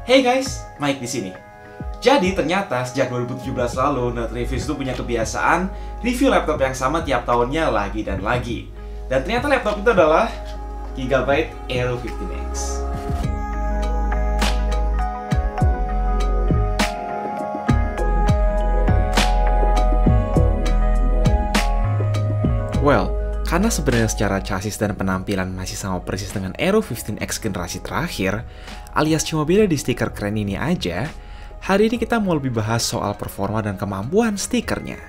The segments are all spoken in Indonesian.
Hey guys, Mike di sini. Jadi ternyata sejak 2017 lalu, Nerd Reviews itu punya kebiasaan review laptop yang sama tiap tahunnya lagi dan lagi. Dan ternyata laptop itu adalah Gigabyte Aero 15X. Well, karena sebenarnya secara chassis dan penampilan masih sama persis dengan Aero 15X generasi terakhir, alias cuma beda di stiker keren ini aja, hari ini kita mau lebih bahas soal performa dan kemampuan stikernya.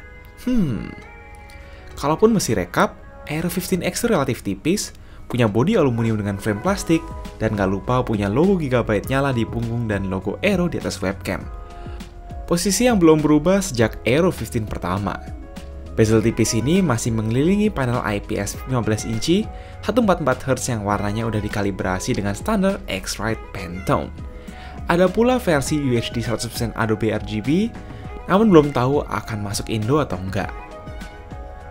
Kalaupun mesti rekap, Aero 15X itu relatif tipis, punya bodi aluminium dengan frame plastik, dan gak lupa punya logo Gigabyte nyala di punggung dan logo Aero di atas webcam. Posisi yang belum berubah sejak Aero 15 pertama. Bezel tipis ini masih mengelilingi panel IPS 15 inci 144Hz yang warnanya udah dikalibrasi dengan standar X-Rite Pantone. Ada pula versi UHD 100% Adobe RGB, namun belum tahu akan masuk Indo atau enggak.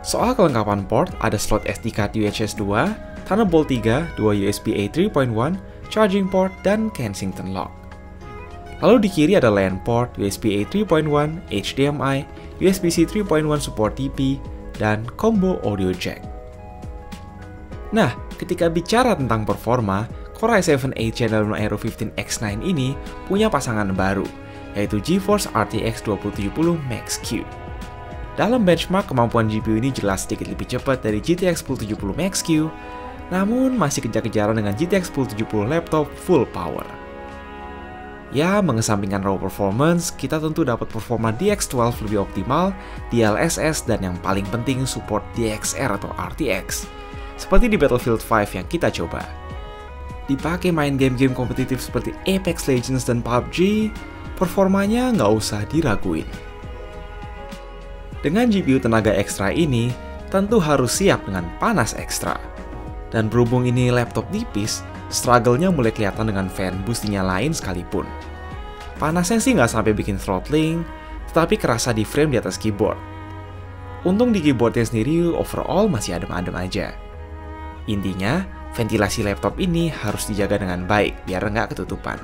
Soal kelengkapan port, ada slot SD card UHS 2, Thunderbolt 3, 2 USB-A 3.1, charging port, dan Kensington lock. Lalu di kiri ada LAN port, USB-A 3.1, HDMI, USB-C 3.1 support TP, dan combo audio jack. Nah, ketika bicara tentang performa, Core i7-8 Gen Aero 15X9 ini punya pasangan baru, yaitu GeForce RTX 2070 Max-Q. Dalam benchmark, kemampuan GPU ini jelas sedikit lebih cepat dari GTX 1070 Max-Q, namun masih kejar-kejaran dengan GTX 1070 laptop full power. Ya, mengesampingkan raw performance, kita tentu dapat performa DX12 lebih optimal, DLSS, dan yang paling penting support DXR atau RTX. Seperti di Battlefield 5 yang kita coba. Dipakai main game-game kompetitif seperti Apex Legends dan PUBG, performanya nggak usah diraguin. Dengan GPU tenaga ekstra ini, tentu harus siap dengan panas ekstra. Dan berhubung ini laptop tipis, struggle-nya mulai kelihatan dengan fan boost dinyalain sekalipun. Panasnya sih nggak sampai bikin throttling, tetapi kerasa di frame di atas keyboard. Untung di keyboardnya sendiri overall masih adem-adem aja. Intinya, ventilasi laptop ini harus dijaga dengan baik biar nggak ketutupan.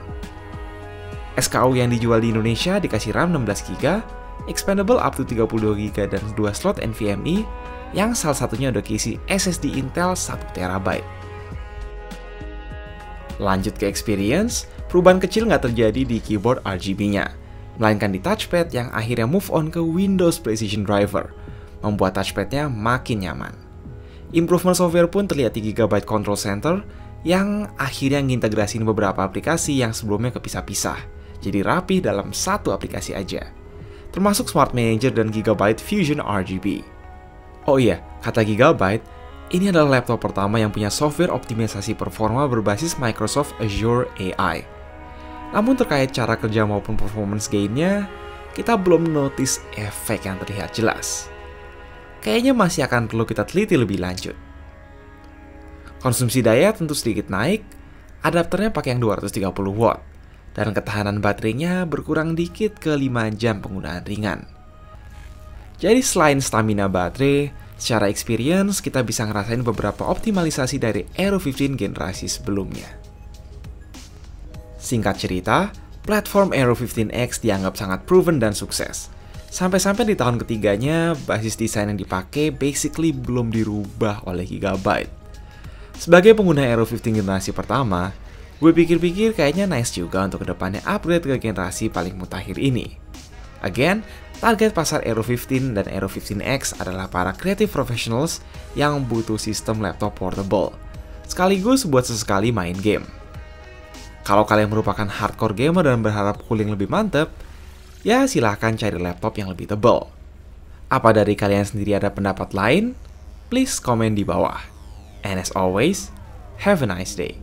SKU yang dijual di Indonesia dikasih RAM 16GB, expandable up to 32GB dan 2 slot NVMe, yang salah satunya udah keisi SSD Intel 1TB. Lanjut ke experience, perubahan kecil nggak terjadi di keyboard RGB-nya, melainkan di touchpad yang akhirnya move on ke Windows Precision Driver, membuat touchpad-nya makin nyaman. Improvement software pun terlihat di Gigabyte Control Center, yang akhirnya ngintegrasiin beberapa aplikasi yang sebelumnya kepisah-pisah, jadi rapi dalam satu aplikasi aja, termasuk Smart Manager dan Gigabyte Fusion RGB. Oh iya, kata Gigabyte, ini adalah laptop pertama yang punya software optimisasi performa berbasis Microsoft Azure AI. Namun terkait cara kerja maupun performance gain-nya, kita belum notice efek yang terlihat jelas. Kayaknya masih akan perlu kita teliti lebih lanjut. Konsumsi daya tentu sedikit naik, adapternya pakai yang 230 watt, dan ketahanan baterainya berkurang dikit ke 5 jam penggunaan ringan. Jadi selain stamina baterai, secara experience kita bisa ngerasain beberapa optimalisasi dari Aero 15 generasi sebelumnya. Singkat cerita, platform Aero 15X dianggap sangat proven dan sukses. Sampai-sampai di tahun ketiganya, basis desain yang dipakai basically belum dirubah oleh Gigabyte. Sebagai pengguna Aero 15 generasi pertama, gue pikir-pikir kayaknya nice juga untuk kedepannya upgrade ke generasi paling mutakhir ini. Again, target pasar Aero 15 dan Aero 15X adalah para creative professionals yang butuh sistem laptop portable, sekaligus buat sesekali main game. Kalau kalian merupakan hardcore gamer dan berharap cooling lebih mantep, ya silahkan cari laptop yang lebih tebal. Apa dari kalian sendiri ada pendapat lain? Please komen di bawah. And as always, have a nice day.